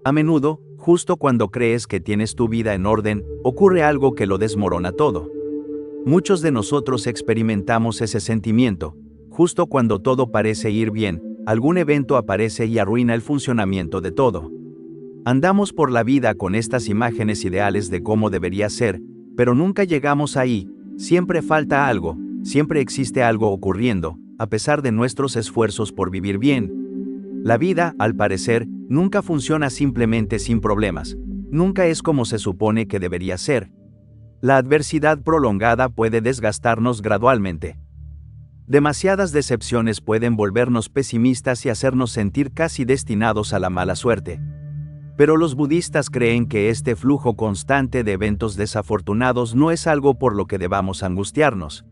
A menudo, justo cuando crees que tienes tu vida en orden, ocurre algo que lo desmorona todo. Muchos de nosotros experimentamos ese sentimiento. Justo cuando todo parece ir bien, algún evento aparece y arruina el funcionamiento de todo. Andamos por la vida con estas imágenes ideales de cómo debería ser, pero nunca llegamos ahí. Siempre falta algo, siempre existe algo ocurriendo, a pesar de nuestros esfuerzos por vivir bien. La vida, al parecer, nunca funciona simplemente sin problemas. Nunca es como se supone que debería ser. La adversidad prolongada puede desgastarnos gradualmente. Demasiadas decepciones pueden volvernos pesimistas y hacernos sentir casi destinados a la mala suerte. Pero los budistas creen que este flujo constante de eventos desafortunados no es algo por lo que debamos angustiarnos.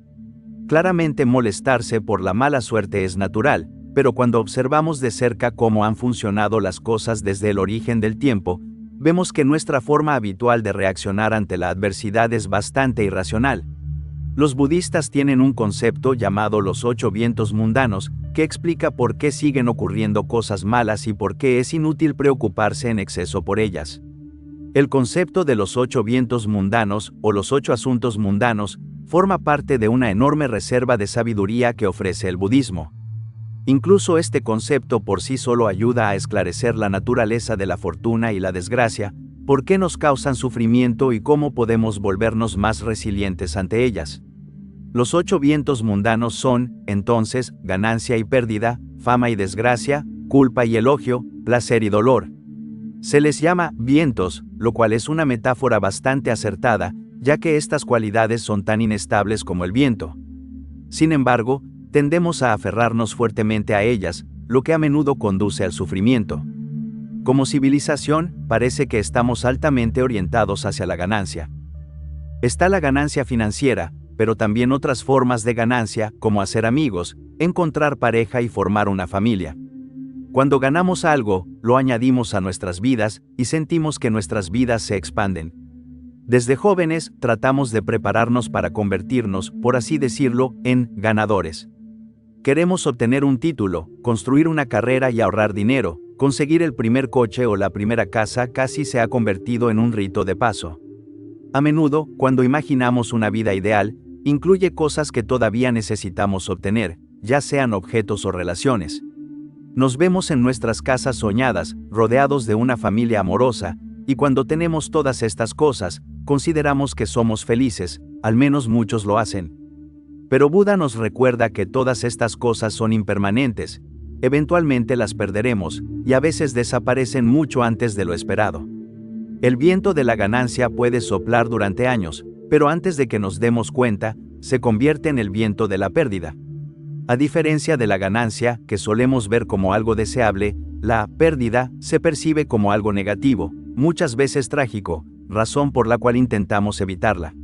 Claramente molestarse por la mala suerte es natural, pero cuando observamos de cerca cómo han funcionado las cosas desde el origen del tiempo, vemos que nuestra forma habitual de reaccionar ante la adversidad es bastante irracional. Los budistas tienen un concepto llamado los 8 vientos mundanos, que explica por qué siguen ocurriendo cosas malas y por qué es inútil preocuparse en exceso por ellas. El concepto de los 8 vientos mundanos, o los 8 asuntos mundanos, forma parte de una enorme reserva de sabiduría que ofrece el budismo. Incluso este concepto por sí solo ayuda a esclarecer la naturaleza de la fortuna y la desgracia, por qué nos causan sufrimiento y cómo podemos volvernos más resilientes ante ellas. Los 8 vientos mundanos son, entonces, ganancia y pérdida, fama y desgracia, culpa y elogio, placer y dolor. Se les llama vientos, lo cual es una metáfora bastante acertada, ya que estas cualidades son tan inestables como el viento. Sin embargo, tendemos a aferrarnos fuertemente a ellas, lo que a menudo conduce al sufrimiento. Como civilización, parece que estamos altamente orientados hacia la ganancia. Está la ganancia financiera, pero también otras formas de ganancia, como hacer amigos, encontrar pareja y formar una familia. Cuando ganamos algo, lo añadimos a nuestras vidas y sentimos que nuestras vidas se expanden. Desde jóvenes, tratamos de prepararnos para convertirnos, por así decirlo, en ganadores. Queremos obtener un título, construir una carrera y ahorrar dinero. Conseguir el primer coche o la primera casa casi se ha convertido en un rito de paso. A menudo, cuando imaginamos una vida ideal, incluye cosas que todavía necesitamos obtener, ya sean objetos o relaciones. Nos vemos en nuestras casas soñadas, rodeados de una familia amorosa, y cuando tenemos todas estas cosas, consideramos que somos felices, al menos muchos lo hacen. Pero Buda nos recuerda que todas estas cosas son impermanentes. Eventualmente las perderemos, y a veces desaparecen mucho antes de lo esperado. El viento de la ganancia puede soplar durante años, pero antes de que nos demos cuenta, se convierte en el viento de la pérdida. A diferencia de la ganancia, que solemos ver como algo deseable, la pérdida se percibe como algo negativo, muchas veces trágico, razón por la cual intentamos evitarla.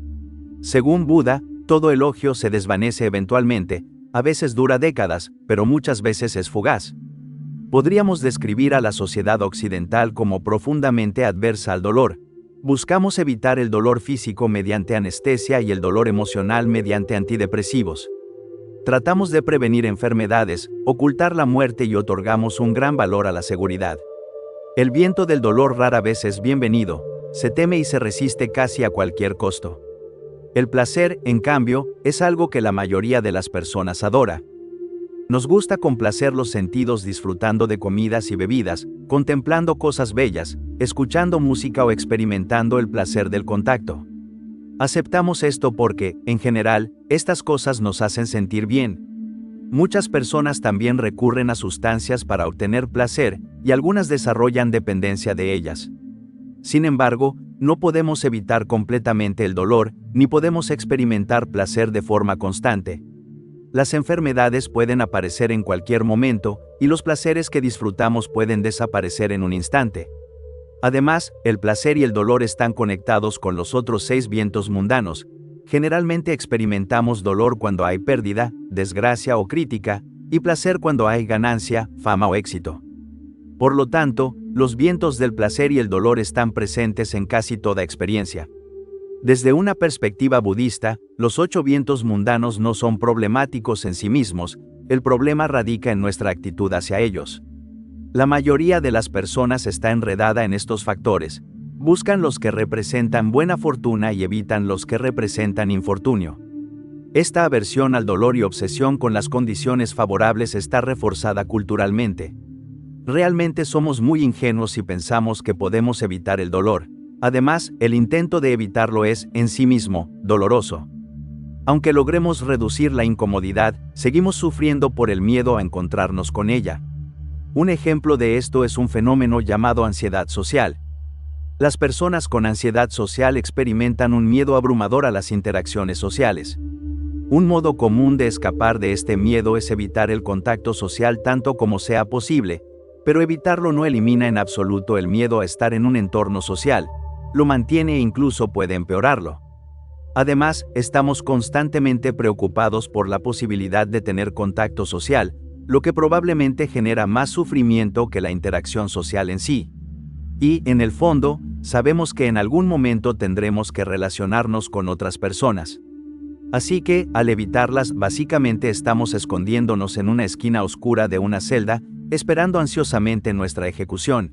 Según Buda, todo elogio se desvanece eventualmente. A veces dura décadas, pero muchas veces es fugaz. Podríamos describir a la sociedad occidental como profundamente adversa al dolor. Buscamos evitar el dolor físico mediante anestesia y el dolor emocional mediante antidepresivos. Tratamos de prevenir enfermedades, ocultar la muerte y otorgamos un gran valor a la seguridad. El viento del dolor rara vez es bienvenido, se teme y se resiste casi a cualquier costo. El placer, en cambio, es algo que la mayoría de las personas adora. Nos gusta complacer los sentidos disfrutando de comidas y bebidas, contemplando cosas bellas, escuchando música o experimentando el placer del contacto. Aceptamos esto porque, en general, estas cosas nos hacen sentir bien. Muchas personas también recurren a sustancias para obtener placer, y algunas desarrollan dependencia de ellas. Sin embargo, no podemos evitar completamente el dolor, ni podemos experimentar placer de forma constante. Las enfermedades pueden aparecer en cualquier momento, y los placeres que disfrutamos pueden desaparecer en un instante. Además, el placer y el dolor están conectados con los otros 6 vientos mundanos. Generalmente experimentamos dolor cuando hay pérdida, desgracia o crítica, y placer cuando hay ganancia, fama o éxito. Por lo tanto, los vientos del placer y el dolor están presentes en casi toda experiencia. Desde una perspectiva budista, los 8 vientos mundanos no son problemáticos en sí mismos, el problema radica en nuestra actitud hacia ellos. La mayoría de las personas está enredada en estos factores. Buscan los que representan buena fortuna y evitan los que representan infortunio. Esta aversión al dolor y obsesión con las condiciones favorables está reforzada culturalmente. Realmente somos muy ingenuos si pensamos que podemos evitar el dolor. Además, el intento de evitarlo es, en sí mismo, doloroso. Aunque logremos reducir la incomodidad, seguimos sufriendo por el miedo a encontrarnos con ella. Un ejemplo de esto es un fenómeno llamado ansiedad social. Las personas con ansiedad social experimentan un miedo abrumador a las interacciones sociales. Un modo común de escapar de este miedo es evitar el contacto social tanto como sea posible, pero evitarlo no elimina en absoluto el miedo a estar en un entorno social, lo mantiene e incluso puede empeorarlo. Además, estamos constantemente preocupados por la posibilidad de tener contacto social, lo que probablemente genera más sufrimiento que la interacción social en sí. Y, en el fondo, sabemos que en algún momento tendremos que relacionarnos con otras personas. Así que, al evitarlas, básicamente estamos escondiéndonos en una esquina oscura de una celda, esperando ansiosamente nuestra ejecución.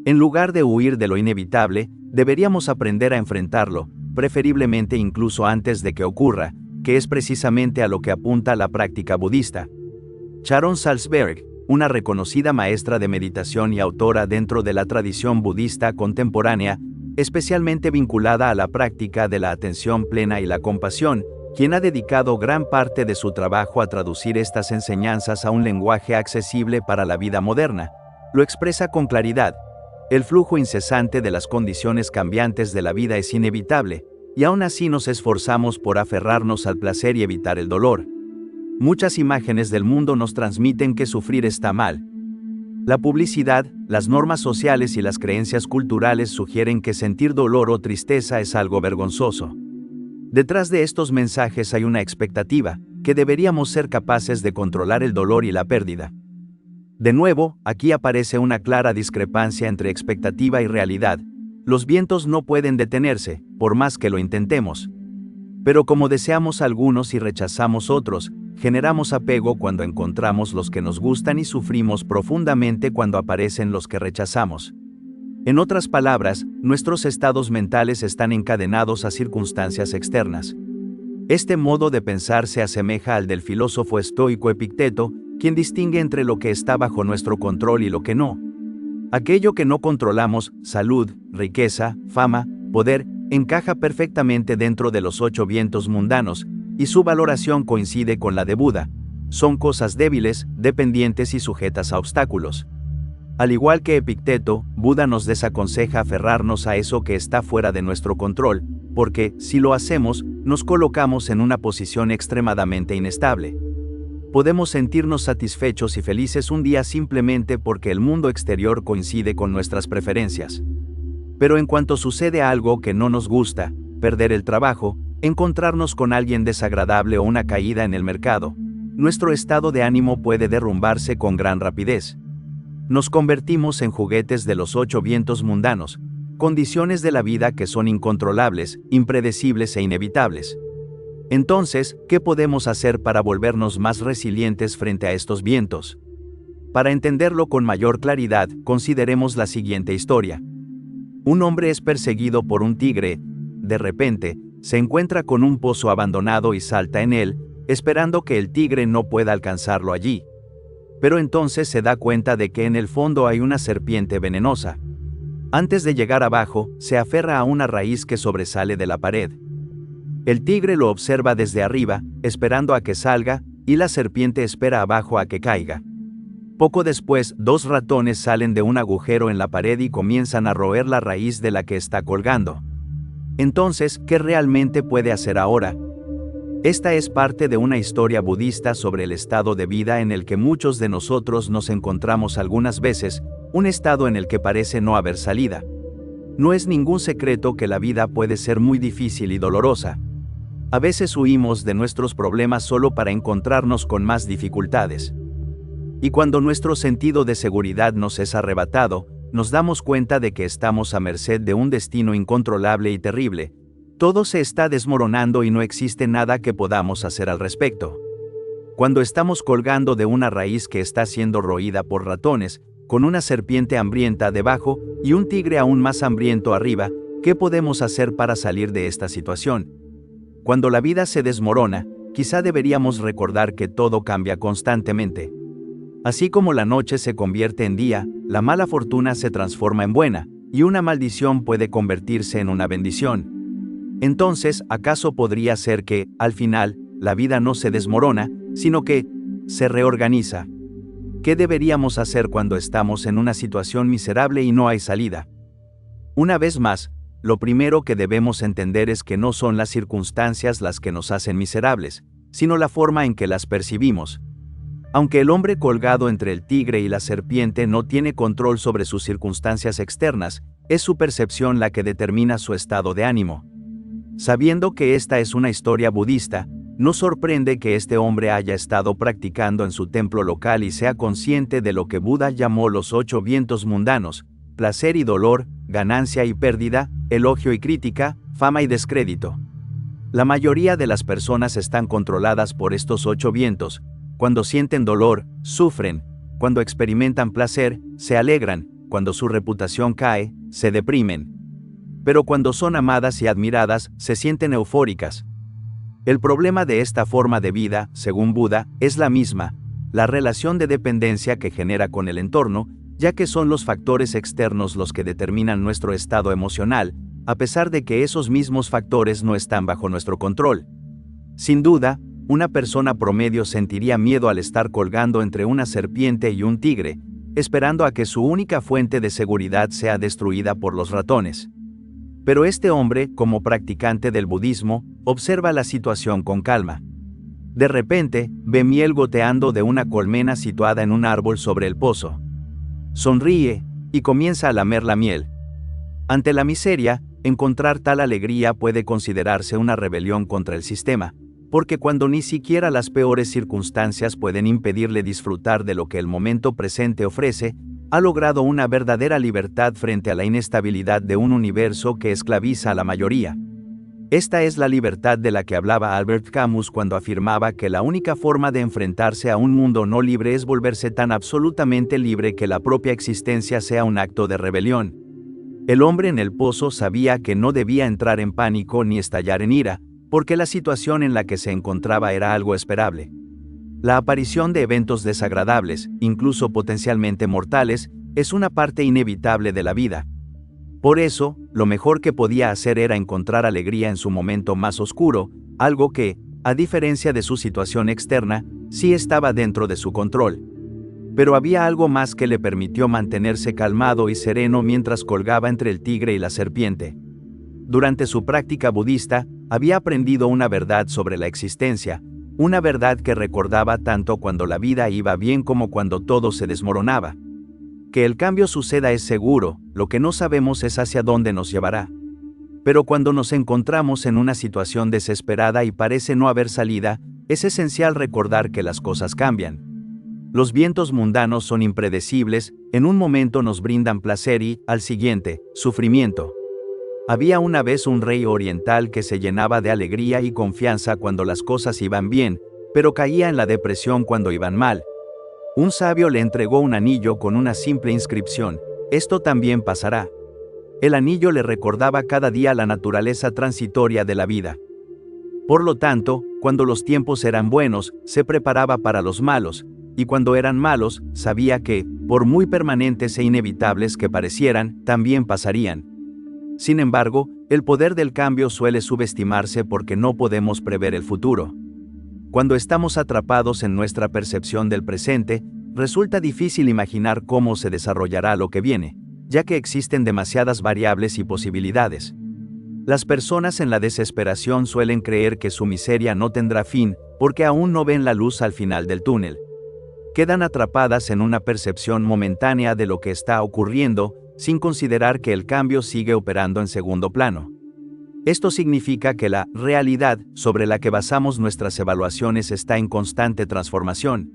En lugar de huir de lo inevitable, deberíamos aprender a enfrentarlo, preferiblemente incluso antes de que ocurra, que es precisamente a lo que apunta la práctica budista. Sharon Salzberg, una reconocida maestra de meditación y autora dentro de la tradición budista contemporánea, especialmente vinculada a la práctica de la atención plena y la compasión, quien ha dedicado gran parte de su trabajo a traducir estas enseñanzas a un lenguaje accesible para la vida moderna, lo expresa con claridad. El flujo incesante de las condiciones cambiantes de la vida es inevitable, y aún así nos esforzamos por aferrarnos al placer y evitar el dolor. Muchas imágenes del mundo nos transmiten que sufrir está mal. La publicidad, las normas sociales y las creencias culturales sugieren que sentir dolor o tristeza es algo vergonzoso. Detrás de estos mensajes hay una expectativa, que deberíamos ser capaces de controlar el dolor y la pérdida. De nuevo, aquí aparece una clara discrepancia entre expectativa y realidad. Los vientos no pueden detenerse, por más que lo intentemos. Pero como deseamos algunos y rechazamos otros, generamos apego cuando encontramos los que nos gustan y sufrimos profundamente cuando aparecen los que rechazamos. En otras palabras, nuestros estados mentales están encadenados a circunstancias externas. Este modo de pensar se asemeja al del filósofo estoico Epicteto, quien distingue entre lo que está bajo nuestro control y lo que no. Aquello que no controlamos, salud, riqueza, fama, poder, encaja perfectamente dentro de los 8 vientos mundanos, y su valoración coincide con la de Buda. Son cosas débiles, dependientes y sujetas a obstáculos. Al igual que Epicteto, Buda nos desaconseja aferrarnos a eso que está fuera de nuestro control, porque, si lo hacemos, nos colocamos en una posición extremadamente inestable. Podemos sentirnos satisfechos y felices un día simplemente porque el mundo exterior coincide con nuestras preferencias. Pero en cuanto sucede algo que no nos gusta, perder el trabajo, encontrarnos con alguien desagradable o una caída en el mercado, nuestro estado de ánimo puede derrumbarse con gran rapidez. Nos convertimos en juguetes de los 8 vientos mundanos, condiciones de la vida que son incontrolables, impredecibles e inevitables. Entonces, ¿qué podemos hacer para volvernos más resilientes frente a estos vientos? Para entenderlo con mayor claridad, consideremos la siguiente historia. Un hombre es perseguido por un tigre. De repente, se encuentra con un pozo abandonado y salta en él, esperando que el tigre no pueda alcanzarlo allí. Pero entonces se da cuenta de que en el fondo hay una serpiente venenosa. Antes de llegar abajo, se aferra a una raíz que sobresale de la pared. El tigre lo observa desde arriba, esperando a que salga, y la serpiente espera abajo a que caiga. Poco después, 2 ratones salen de un agujero en la pared y comienzan a roer la raíz de la que está colgando. Entonces, ¿qué realmente puede hacer ahora? Esta es parte de una historia budista sobre el estado de vida en el que muchos de nosotros nos encontramos algunas veces, un estado en el que parece no haber salida. No es ningún secreto que la vida puede ser muy difícil y dolorosa. A veces huimos de nuestros problemas solo para encontrarnos con más dificultades. Y cuando nuestro sentido de seguridad nos es arrebatado, nos damos cuenta de que estamos a merced de un destino incontrolable y terrible. Todo se está desmoronando y no existe nada que podamos hacer al respecto. Cuando estamos colgando de una raíz que está siendo roída por ratones, con una serpiente hambrienta debajo y un tigre aún más hambriento arriba, ¿qué podemos hacer para salir de esta situación? Cuando la vida se desmorona, quizá deberíamos recordar que todo cambia constantemente. Así como la noche se convierte en día, la mala fortuna se transforma en buena, y una maldición puede convertirse en una bendición. Entonces, ¿acaso podría ser que, al final, la vida no se desmorona, sino que se reorganiza? ¿Qué deberíamos hacer cuando estamos en una situación miserable y no hay salida? Una vez más, lo primero que debemos entender es que no son las circunstancias las que nos hacen miserables, sino la forma en que las percibimos. Aunque el hombre colgado entre el tigre y la serpiente no tiene control sobre sus circunstancias externas, es su percepción la que determina su estado de ánimo. Sabiendo que esta es una historia budista, no sorprende que este hombre haya estado practicando en su templo local y sea consciente de lo que Buda llamó los 8 vientos mundanos: placer y dolor, ganancia y pérdida, elogio y crítica, fama y descrédito. La mayoría de las personas están controladas por estos 8 vientos. Cuando sienten dolor, sufren; cuando experimentan placer, se alegran; cuando su reputación cae, se deprimen. Pero cuando son amadas y admiradas, se sienten eufóricas. El problema de esta forma de vida, según Buda, es la misma: la relación de dependencia que genera con el entorno, ya que son los factores externos los que determinan nuestro estado emocional, a pesar de que esos mismos factores no están bajo nuestro control. Sin duda, una persona promedio sentiría miedo al estar colgando entre una serpiente y un tigre, esperando a que su única fuente de seguridad sea destruida por los ratones. Pero este hombre, como practicante del budismo, observa la situación con calma. De repente, ve miel goteando de una colmena situada en un árbol sobre el pozo. Sonríe, y comienza a lamer la miel. Ante la miseria, encontrar tal alegría puede considerarse una rebelión contra el sistema, porque cuando ni siquiera las peores circunstancias pueden impedirle disfrutar de lo que el momento presente ofrece, ha logrado una verdadera libertad frente a la inestabilidad de un universo que esclaviza a la mayoría. Esta es la libertad de la que hablaba Albert Camus cuando afirmaba que la única forma de enfrentarse a un mundo no libre es volverse tan absolutamente libre que la propia existencia sea un acto de rebelión. El hombre en el pozo sabía que no debía entrar en pánico ni estallar en ira, porque la situación en la que se encontraba era algo esperable. La aparición de eventos desagradables, incluso potencialmente mortales, es una parte inevitable de la vida. Por eso, lo mejor que podía hacer era encontrar alegría en su momento más oscuro, algo que, a diferencia de su situación externa, sí estaba dentro de su control. Pero había algo más que le permitió mantenerse calmado y sereno mientras colgaba entre el tigre y la serpiente. Durante su práctica budista, había aprendido una verdad sobre la existencia, una verdad que recordaba tanto cuando la vida iba bien como cuando todo se desmoronaba. Que el cambio suceda es seguro, lo que no sabemos es hacia dónde nos llevará. Pero cuando nos encontramos en una situación desesperada y parece no haber salida, es esencial recordar que las cosas cambian. Los vientos mundanos son impredecibles, en un momento nos brindan placer y, al siguiente, sufrimiento. Había una vez un rey oriental que se llenaba de alegría y confianza cuando las cosas iban bien, pero caía en la depresión cuando iban mal. Un sabio le entregó un anillo con una simple inscripción: esto también pasará. El anillo le recordaba cada día la naturaleza transitoria de la vida. Por lo tanto, cuando los tiempos eran buenos, se preparaba para los malos, y cuando eran malos, sabía que, por muy permanentes e inevitables que parecieran, también pasarían. Sin embargo, el poder del cambio suele subestimarse porque no podemos prever el futuro. Cuando estamos atrapados en nuestra percepción del presente, resulta difícil imaginar cómo se desarrollará lo que viene, ya que existen demasiadas variables y posibilidades. Las personas en la desesperación suelen creer que su miseria no tendrá fin, porque aún no ven la luz al final del túnel. Quedan atrapadas en una percepción momentánea de lo que está ocurriendo, sin considerar que el cambio sigue operando en segundo plano. Esto significa que la realidad sobre la que basamos nuestras evaluaciones está en constante transformación.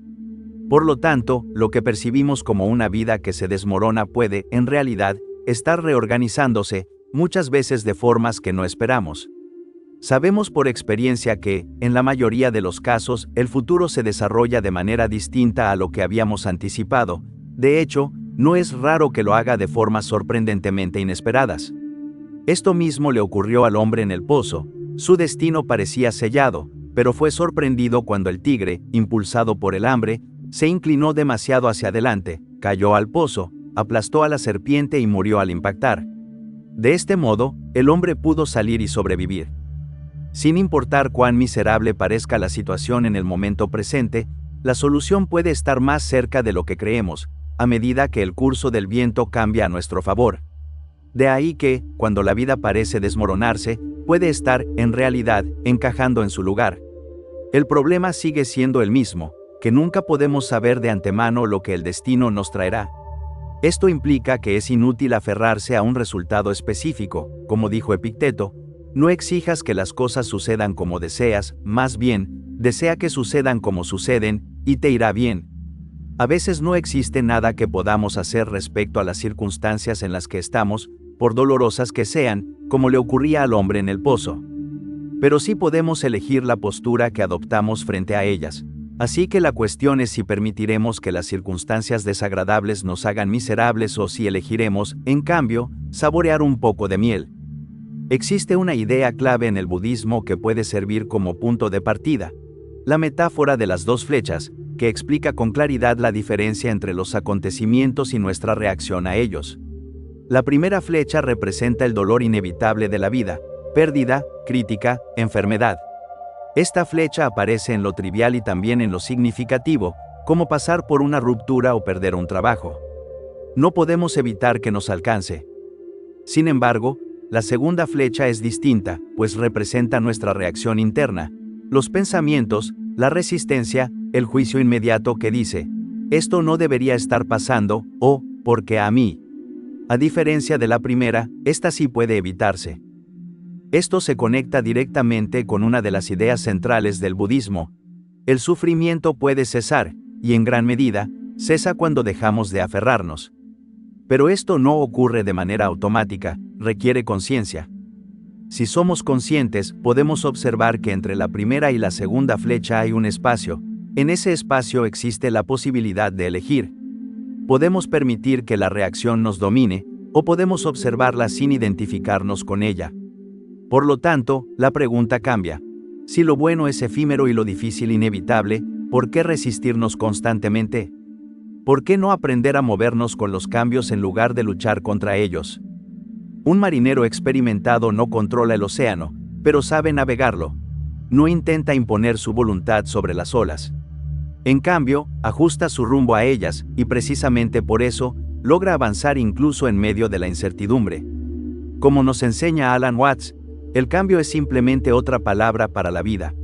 Por lo tanto, lo que percibimos como una vida que se desmorona puede, en realidad, estar reorganizándose, muchas veces de formas que no esperamos. Sabemos por experiencia que, en la mayoría de los casos, el futuro se desarrolla de manera distinta a lo que habíamos anticipado. De hecho, no es raro que lo haga de formas sorprendentemente inesperadas. Esto mismo le ocurrió al hombre en el pozo. Su destino parecía sellado, pero fue sorprendido cuando el tigre, impulsado por el hambre, se inclinó demasiado hacia adelante, cayó al pozo, aplastó a la serpiente y murió al impactar. De este modo, el hombre pudo salir y sobrevivir. Sin importar cuán miserable parezca la situación en el momento presente, la solución puede estar más cerca de lo que creemos, a medida que el curso del viento cambia a nuestro favor. De ahí que, cuando la vida parece desmoronarse, puede estar, en realidad, encajando en su lugar. El problema sigue siendo el mismo, que nunca podemos saber de antemano lo que el destino nos traerá. Esto implica que es inútil aferrarse a un resultado específico, como dijo Epicteto. No exijas que las cosas sucedan como deseas, más bien, desea que sucedan como suceden, y te irá bien. A veces no existe nada que podamos hacer respecto a las circunstancias en las que estamos, por dolorosas que sean, como le ocurría al hombre en el pozo. Pero sí podemos elegir la postura que adoptamos frente a ellas. Así que la cuestión es si permitiremos que las circunstancias desagradables nos hagan miserables o si elegiremos, en cambio, saborear un poco de miel. Existe una idea clave en el budismo que puede servir como punto de partida: la metáfora de las dos flechas, que explica con claridad la diferencia entre los acontecimientos y nuestra reacción a ellos. La primera flecha representa el dolor inevitable de la vida: pérdida, crítica, enfermedad. Esta flecha aparece en lo trivial y también en lo significativo, como pasar por una ruptura o perder un trabajo. No podemos evitar que nos alcance. Sin embargo, la segunda flecha es distinta, pues representa nuestra reacción interna, los pensamientos, la resistencia, el juicio inmediato que dice: esto no debería estar pasando, o, ¿por qué a mí? A diferencia de la primera, esta sí puede evitarse. Esto se conecta directamente con una de las ideas centrales del budismo. El sufrimiento puede cesar, y en gran medida, cesa cuando dejamos de aferrarnos. Pero esto no ocurre de manera automática, requiere conciencia. Si somos conscientes, podemos observar que entre la primera y la segunda flecha hay un espacio. En ese espacio existe la posibilidad de elegir. Podemos permitir que la reacción nos domine, o podemos observarla sin identificarnos con ella. Por lo tanto, la pregunta cambia. Si lo bueno es efímero y lo difícil inevitable, ¿por qué resistirnos constantemente? ¿Por qué no aprender a movernos con los cambios en lugar de luchar contra ellos? Un marinero experimentado no controla el océano, pero sabe navegarlo. No intenta imponer su voluntad sobre las olas. En cambio, ajusta su rumbo a ellas, y precisamente por eso, logra avanzar incluso en medio de la incertidumbre. Como nos enseña Alan Watts, el cambio es simplemente otra palabra para la vida.